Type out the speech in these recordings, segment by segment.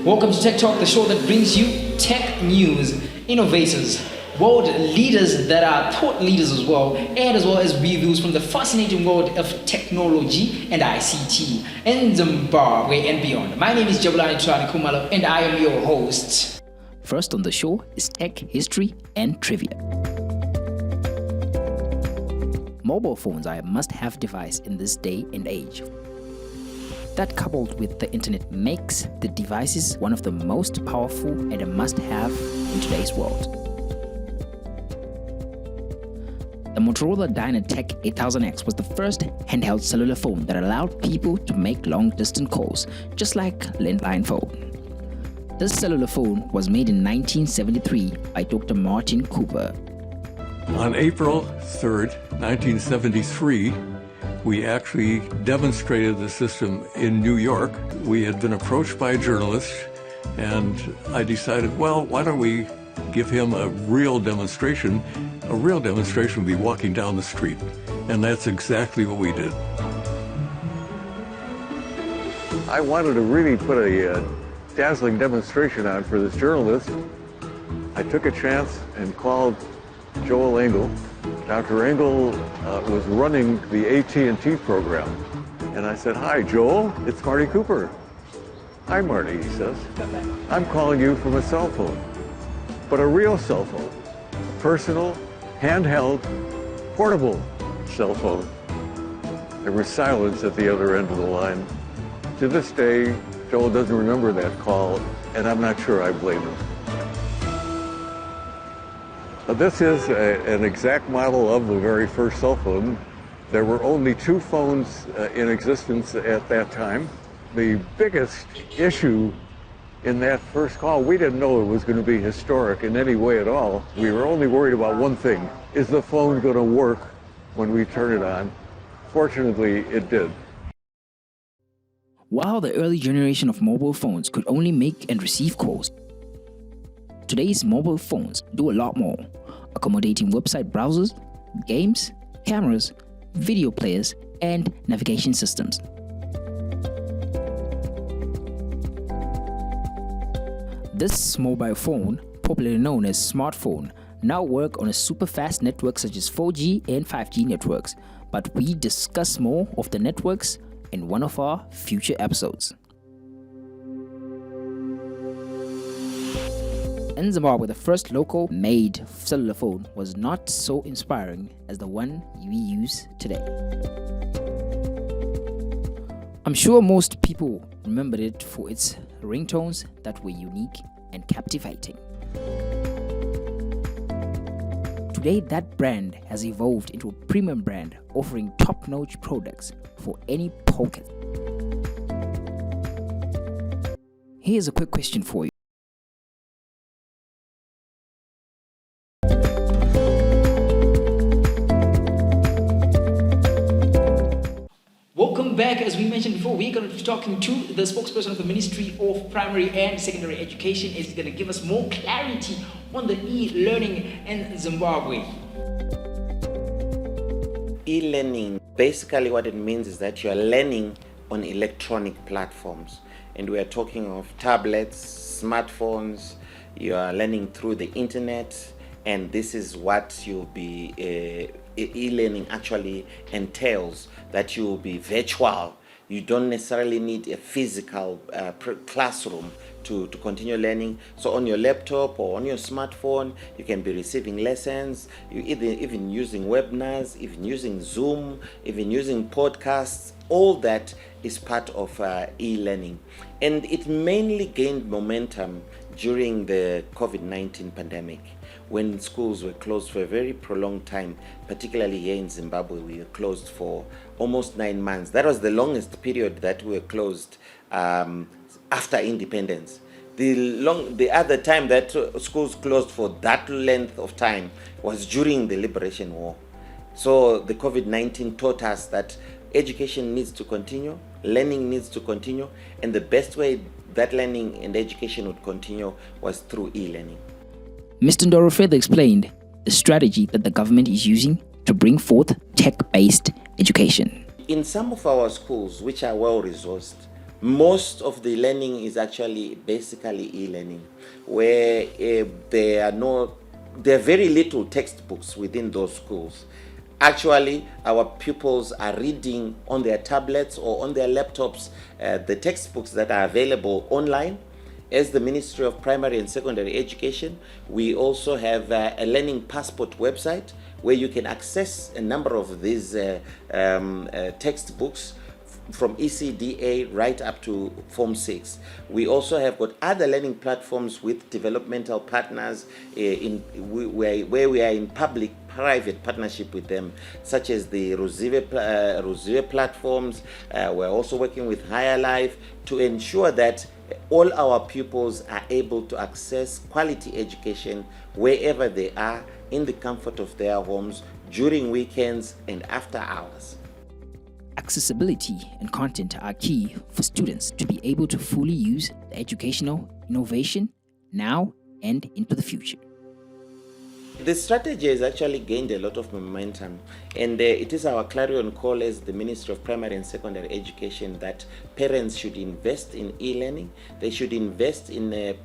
Welcome to Tech Talk, the show that brings you tech news, innovators, world leaders that are thought leaders as well as reviews from the fascinating world of technology and ICT in Zimbabwe and beyond. My name is Jabulani Trani Kumalo and I am your host. First on the show is tech history and trivia. Mobile phones are a must-have device in this day and age. That, coupled with the internet, makes the devices one of the most powerful and a must-have in today's world. The Motorola Dynatec 8000X was the first handheld cellular phone that allowed people to make long-distance calls, just like landline phone. This cellular phone was made in 1973 by Dr. Martin Cooper. On April 3rd, 1973, we actually demonstrated the system in New York. We had been approached by a journalist, and I decided, well, why don't we give him a real demonstration? A real demonstration would be walking down the street, and that's exactly what we did. I wanted to really put a dazzling demonstration on for this journalist. I took a chance and called Joel Engel. Dr. Engel was running the AT&T program. And I said, "Hi, Joel, it's Marty Cooper." "Hi, Marty," he says. "I'm calling you from a cell phone, but a real cell phone, a personal, handheld, portable cell phone." There was silence at the other end of the line. To this day, Joel doesn't remember that call, and I'm not sure I blame him. This is an exact model of the very first cell phone. There were only two phones in existence at that time. The biggest issue in that first call, we didn't know it was going to be historic in any way at all. We were only worried about one thing: is the phone going to work when we turn it on? Fortunately, it did. While the early generation of mobile phones could only make and receive calls, today's mobile phones do a lot more, accommodating website browsers, games, cameras, video players, and navigation systems. This mobile phone, popularly known as smartphone, now work on a super fast network such as 4G and 5G networks, but we discuss more of the networks in one of our future episodes. In Zimbabwe, the first local-made cellular phone was not so inspiring as the one we use today. I'm sure most people remembered it for its ringtones that were unique and captivating. Today, that brand has evolved into a premium brand offering top-notch products for any pocket. Here's a quick question for you. Welcome back. As we mentioned before, we're going to be talking to the spokesperson of the Ministry of Primary and Secondary Education. Is going to give us more clarity on the e-learning in Zimbabwe. E-learning, basically what it means is that you are learning on electronic platforms. And we are talking of tablets, smartphones, you are learning through the internet, and this is what you'll be e-learning actually entails, that you will be virtual. You don't necessarily need a physical classroom to continue learning. So on your laptop or on your smartphone, you can be receiving lessons, you even using webinars, even using Zoom, even using podcasts. All that is part of e-learning. And it mainly gained momentum during the COVID-19 pandemic, when schools were closed for a very prolonged time, particularly here in Zimbabwe. We were closed for almost 9 months. That was the longest period that we were closed after independence. The other time that schools closed for that length of time was during the Liberation War. So the COVID-19 taught us that education needs to continue, learning needs to continue, and the best way that learning and education would continue was through e-learning. Mr. Ndoro further explained the strategy that the government is using to bring forth tech-based education. In some of our schools, which are well-resourced, Most of the learning is actually basically e-learning, where there are very little textbooks within those schools. Actually, our pupils are reading on their tablets or on their laptops the textbooks that are available online. As the Ministry of Primary and Secondary Education, we also have a Learning Passport website where you can access a number of these textbooks from ECDA right up to Form 6. We also have got other learning platforms with developmental partners where we are in public-private partnership with them, such as the Rozive platforms. We're also working with Higher Life to ensure that all our pupils are able to access quality education wherever they are, in the comfort of their homes, during weekends and after hours. Accessibility and content are key for students to be able to fully use the educational innovation now and into the future. The strategy has actually gained a lot of momentum, and it is our clarion call as the Ministry of Primary and Secondary Education that parents should invest in e-learning. They should invest in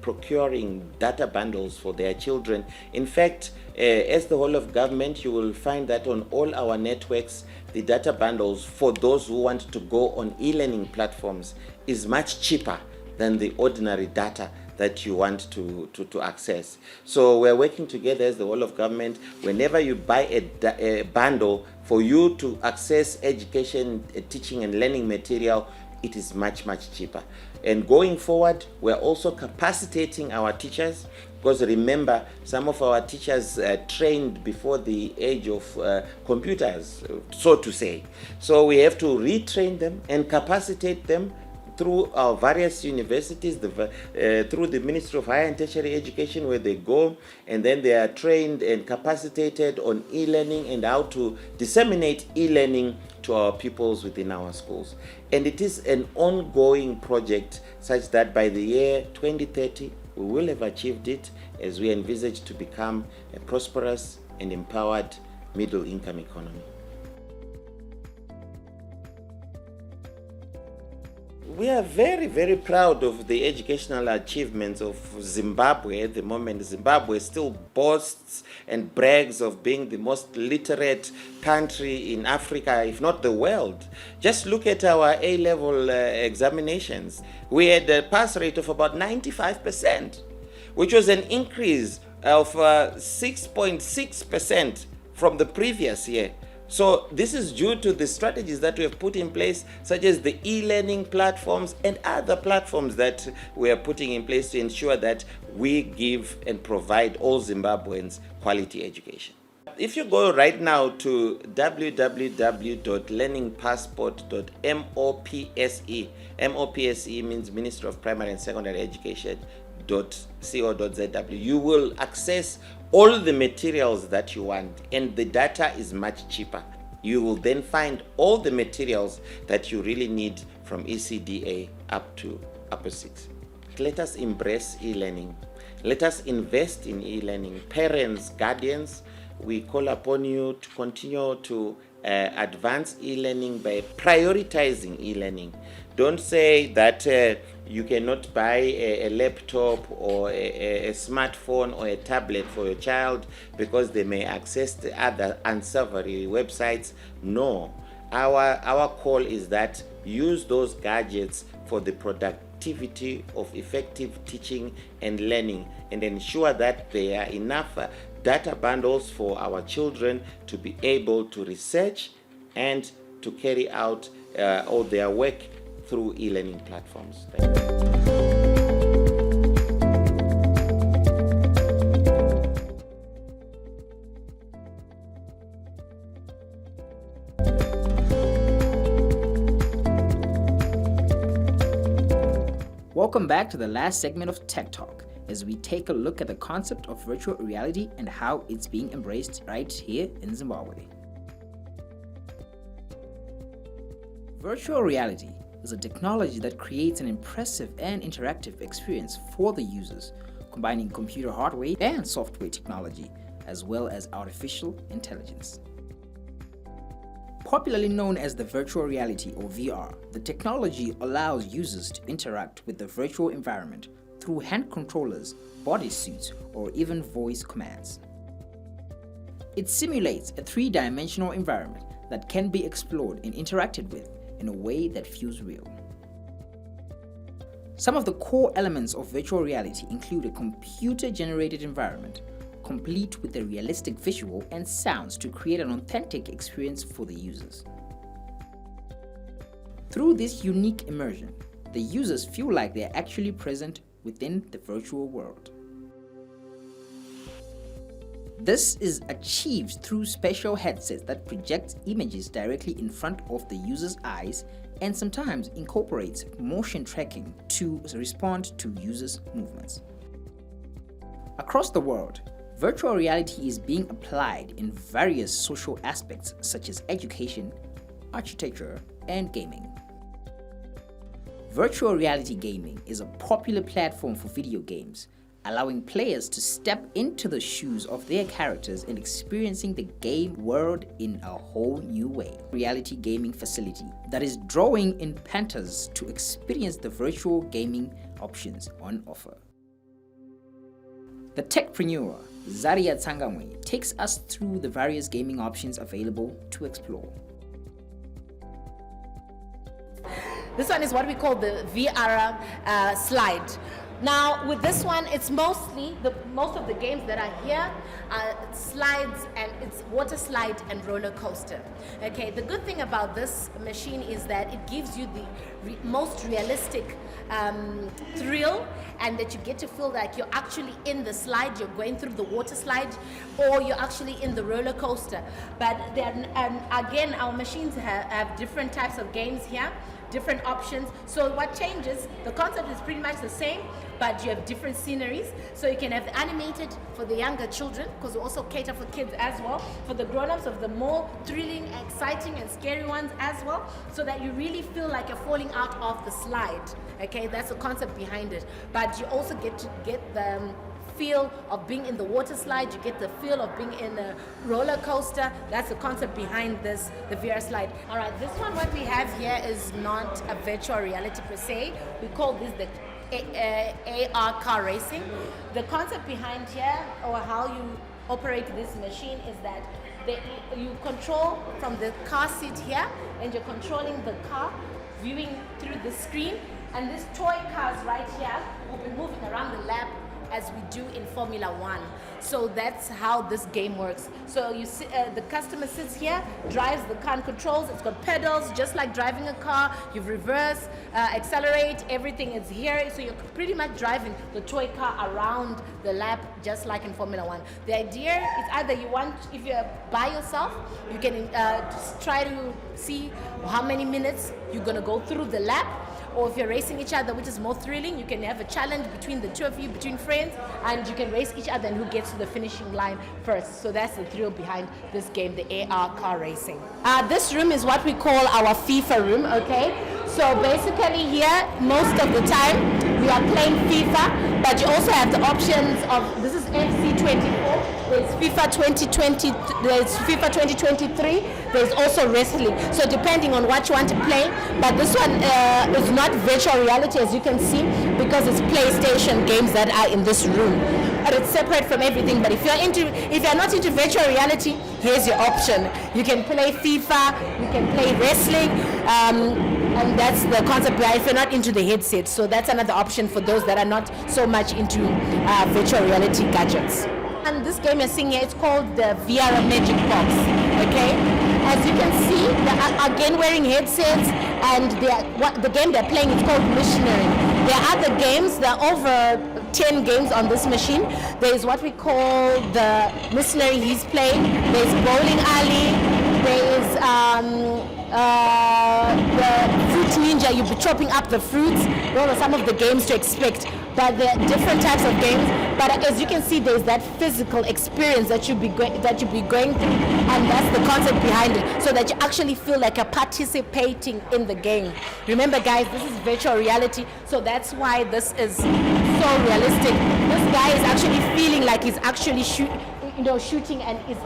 procuring data bundles for their children. In fact, as the whole of government, you will find that on all our networks, the data bundles for those who want to go on e-learning platforms is much cheaper than the ordinary data that you want to access. So we're working together as the whole of government. Whenever you buy a bundle for you to access education, teaching and learning material, it is much cheaper. And going forward, we're also capacitating our teachers, because remember, some of our teachers trained before the age of computers, so to say. So we have to retrain them and capacitate them through our various universities, through the Ministry of Higher and Tertiary Education, where they go and then they are trained and capacitated on e-learning and how to disseminate e-learning to our pupils within our schools. And it is an ongoing project such that by the year 2030, we will have achieved it, as we envisage to become a prosperous and empowered middle-income economy. We are very proud of the educational achievements of Zimbabwe at the moment. Zimbabwe still boasts and brags of being the most literate country in Africa, if not the world. Just look at our A-level examinations. We had a pass rate of about 95%, which was an increase of 6.6% from the previous year. So this is due to the strategies that we have put in place, such as the e-learning platforms and other platforms that we are putting in place to ensure that we give and provide all Zimbabweans quality education. If you go right now to www.learningpassport.mopse, MOPSE means Ministry of Primary and Secondary Education, .co.zw, you will access all the materials that you want, and the data is much cheaper. You will then find all the materials that you really need from ECDA up to Upper 6. Let us embrace e-learning. Let us invest in e-learning. Parents, guardians, we call upon you to continue to advance e-learning by prioritizing e-learning. Don't say that you cannot buy a laptop or a smartphone or a tablet for your child because they may access the other unsavory websites. No, our call is that use those gadgets for the productivity of effective teaching and learning, and ensure that there are enough data bundles for our children to be able to research and to carry out all their work through e-learning platforms. Thank you. Welcome back to the last segment of Tech Talk, as we take a look at the concept of virtual reality and how it's being embraced right here in Zimbabwe. Virtual reality is a technology that creates an impressive and interactive experience for the users, combining computer hardware and software technology, as well as artificial intelligence. Popularly known as the virtual reality or VR, the technology allows users to interact with the virtual environment through hand controllers, body suits, or even voice commands. It simulates a three-dimensional environment that can be explored and interacted with in a way that feels real. Some of the core elements of virtual reality include a computer-generated environment, complete with a realistic visual and sounds to create an authentic experience for the users. Through this unique immersion, the users feel like they are actually present within the virtual world. This is achieved through special headsets that project images directly in front of the user's eyes and sometimes incorporates motion tracking to respond to users' movements. Across the world, virtual reality is being applied in various social aspects such as education, architecture, and gaming. Virtual reality gaming is a popular platform for video games, allowing players to step into the shoes of their characters and experiencing the game world in a whole new way. Reality gaming facility that is drawing in punters to experience the virtual gaming options on offer. The techpreneur Zaria Tsangamwe takes us through the various gaming options available to explore. This one is what we call the VR slide. Now, with this one, it's most of the games that are here are slides, and it's water slide and roller coaster. Okay, the good thing about this machine is that it gives you the most realistic thrill, and that you get to feel like you're actually in the slide, you're going through the water slide, or you're actually in the roller coaster. But then, again, our machines have different types of games here, different options. So what changes, the concept is pretty much the same, but you have different sceneries. So you can have animated for the younger children, because we also cater for kids as well, for the grown-ups of the more thrilling, exciting and scary ones as well, so that you really feel like you're falling out of the slide. Okay, that's the concept behind it. But you also get to get the feel of being in the water slide, you get the feel of being in a roller coaster. That's the concept behind this, the VR slide. All right, this one, what we have here is not a virtual reality per se. We call this the AR car racing. The concept behind here, or how you operate this machine, is that you control from the car seat here, and you're controlling the car, viewing through the screen, and these toy cars right here will be moving around the lap as we do in Formula One. So that's how this game works. So you see, the customer sits here, drives the car and controls. It's got pedals, just like driving a car. You reverse, accelerate, everything is here. So you're pretty much driving the toy car around the lap, just like in Formula One. The idea is either you want, if you're by yourself, you can just try to see how many minutes you're gonna go through the lap. Or if you're racing each other, which is more thrilling, you can have a challenge between the two of you, between friends, and you can race each other and who gets to the finishing line first. So that's the thrill behind this game, the AR car racing. This room is what we call our FIFA room, okay? So basically here, most of the time, we are playing FIFA, but you also have the options of, this is FC24, there's FIFA 2020, there's FIFA 2023, there's also wrestling. So depending on what you want to play, but this one is not virtual reality, as you can see, because it's PlayStation games that are in this room. But it's separate from everything. But if you're not into virtual reality, here's your option. You can play FIFA, you can play wrestling, and that's the concept. If you're not into the headset, so that's another option for those that are not so much into virtual reality gadgets. And this game you're seeing here, it's called the VR Magic Box, okay? As you can see, they are again wearing headsets, and the game they're playing is called Missionary. There are other games, there are over 10 games on this machine. There is what we call the Missionary he's playing, there's Bowling Alley, there is the Fruit Ninja, you'll be chopping up the fruits. Those are some of the games to expect. But there are different types of games. But as you can see, there's that physical experience that you'll be going through, and that's the concept behind it, so that you actually feel like you're participating in the game. Remember, guys, this is virtual reality, so that's why this is so realistic. This guy is actually feeling like he's actually shooting and is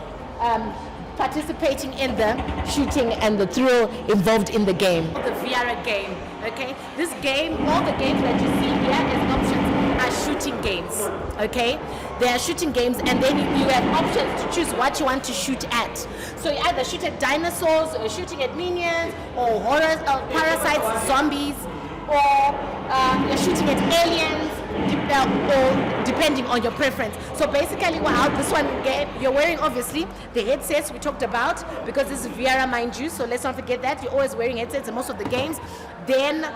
participating in the shooting and the thrill involved in the game. The VR game, okay? This game, all the games that you see here as options are shooting games, okay? They are shooting games, and then you have options to choose what you want to shoot at. So you either shoot at dinosaurs, or shooting at minions, or horrors, parasites, zombies, or you're shooting at aliens, or depending on your preference. So basically how this one game, you're wearing obviously the headsets we talked about, because this is VR, mind you, so let's not forget that you're always wearing headsets in most of the games. Then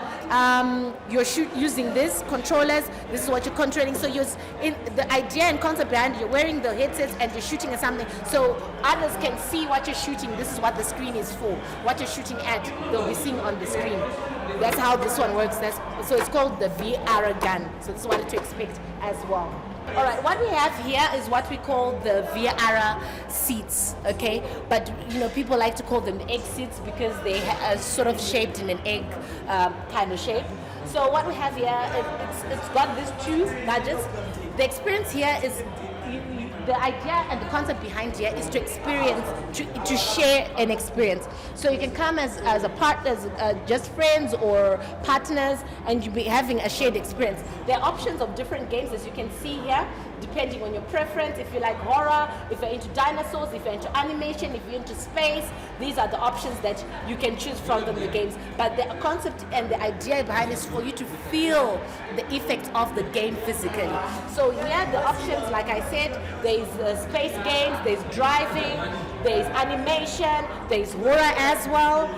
you're using these controllers. This is what you're controlling. So the idea and concept behind you're wearing the headsets and you're shooting at something, so others can see what you're shooting. This is what the screen is for. What you're shooting at, they'll be seeing on the screen. That's how this one works. So it's called the VR gun. So this is what to expect as well. All right, what we have here is what we call the VR seats, okay? But, people like to call them egg seats because they are sort of shaped in an egg kind of shape. So what we have here, it's got these two gadgets. The experience here is, the idea and the concept behind here is to experience, to share an experience. So you can come as a partner, as just friends or partners, and you'll be having a shared experience. There are options of different games, as you can see here, depending on your preference. If you like horror, if you're into dinosaurs, if you're into animation, if you're into space, these are the options that you can choose from the games. But the concept and the idea behind it is for you to feel the effect of the game physically. So here the options, like I said, there's space games, there's driving, there's animation, there's horror as well,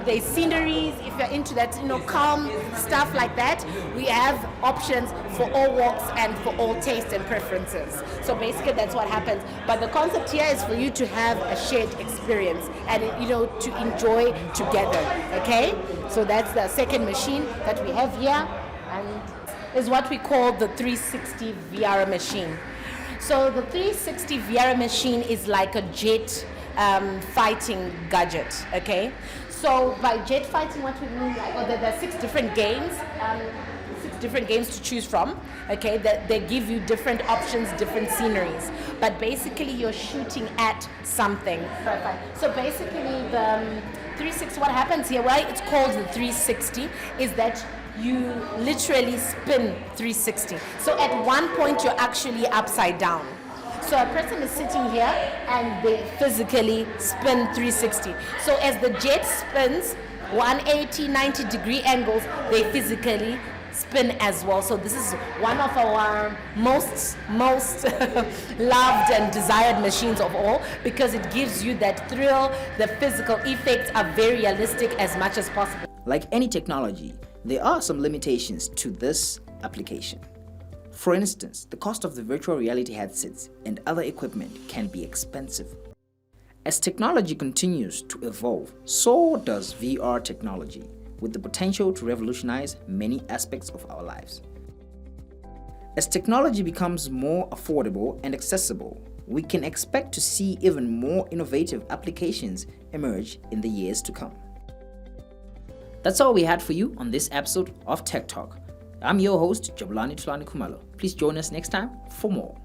there's sceneries. If you're into that, calm stuff like that, we have options for all walks and for all tastes and preferences. So basically that's what happens. But the concept here is for you to have a shared experience and, to enjoy together, okay? So that's the second machine that we have here, and is what we call the 360 VR machine. So the 360 VR machine is like a jet fighting gadget, okay? So by jet fighting, what we mean, there are 6 different games, 6 different games to choose from, okay? That they give you different options, different sceneries, but basically you're shooting at something. So basically the 360, what happens here, why it's called the 360, is that you literally spin 360. So at one point you're actually upside down. So a person is sitting here and they physically spin 360. So as the jet spins 180, 90 degree angles, they physically spin as well. So this is one of our most loved and desired machines of all, because it gives you that thrill. The physical effects are very realistic as much as possible. Like any technology, there are some limitations to this application. For instance, the cost of the virtual reality headsets and other equipment can be expensive. As technology continues to evolve, so does VR technology, with the potential to revolutionize many aspects of our lives. As technology becomes more affordable and accessible, we can expect to see even more innovative applications emerge in the years to come. That's all we had for you on this episode of Tech Talk. I'm your host, Jabulani Tulani Khumalo. Please join us next time for more.